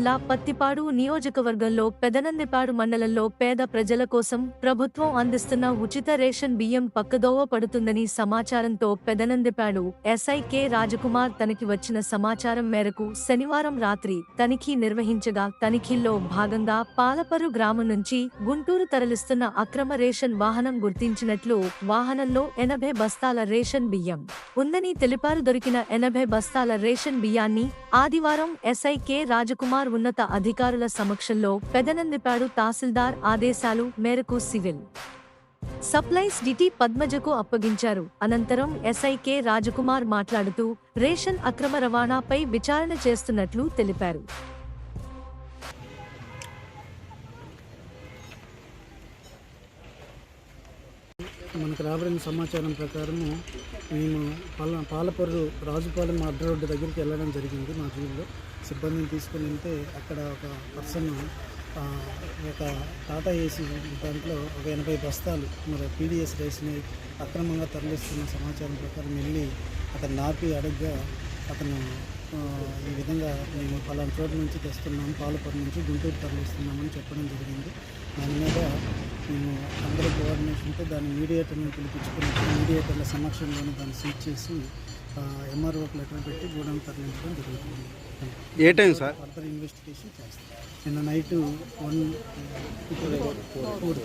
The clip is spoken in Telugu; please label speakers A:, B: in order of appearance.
A: జిల్లా పత్తిపాడు నియోజకవర్గంలో పెదనందిపాడు మండలంలో పేద ప్రజల కోసం ప్రభుత్వం అందిస్తున్న ఉచిత రేషన్ బియ్యం పక్కదోవ పడుతుందని సమాచారంతో పెదనందిపాడు ఎస్ఐ కె రాజకుమార్ తనకి వచ్చిన సమాచారం మేరకు శనివారం రాత్రి తనిఖీ నిర్వహించగా తనిఖీల్లో భాగంగా పాలపరు గ్రామం నుంచి గుంటూరు తరలిస్తున్న అక్రమ రేషన్ వాహనం గుర్తించినట్లు వాహనంలో 80 బస్తాల రేషన్ బియ్యం ఉందని తెలిపారు. దొరికిన 80 బస్తాల రేషన్ బియ్యాన్ని ఆదివారం ఎస్ఐ కె రాజకుమార్ ఉన్నత అధికారుల సమక్షంలో పెదనందిపాడు తహసీల్దార్ ఆదేశాలు మేరకు సివిల్ సప్లైస్ డిటి పద్మజకు అప్పగించారు. అనంతరం ఎస్ఐ కె రాజకుమార్ మాట్లాడుతూ రేషన్ అక్రమ రవాణాపై విచారణ చేస్తున్నట్లు తెలిపారు.
B: మనకు రాబడిన సమాచారం ప్రకారము మేము పాలపర్రు రాజుపాలెం అడ్డ రోడ్డు దగ్గరికి వెళ్ళడం జరిగింది. మా జీవిలో సిబ్బందిని తీసుకుని వెళ్తే అక్కడ ఒక పర్సన్ ఒక టాటా ఏసీ దాంట్లో ఒక 80 బస్తాలు మరి పీడిఎస్ రైస్ని అక్రమంగా తరలిస్తున్న సమాచారం ప్రకారం వెళ్ళి అతను నాపి అడగ్గా అతను ఈ విధంగా మేము పలానా చోటు నుంచి తెస్తున్నాము, పాలపర్రు నుంచి గుంటూరు తరలిస్తున్నామని చెప్పడం జరిగింది. దాని మీద మేము అందరూ కోఆర్డినేషన్తో దాన్ని మీడియేటర్ని పిలిపించుకుని మీడియేటర్ల సమక్షంలోనే దాన్ని సీజ్ చేసి ఎంఆర్ఓకి లెటర్ పెట్టి గూడెం తరలించడం జరుగుతుంది.
C: ఏ టైం సార్?
B: ఫర్దర్ ఇన్వెస్టిగేషన్ చేస్తాం. నిన్న నైట్ 1 4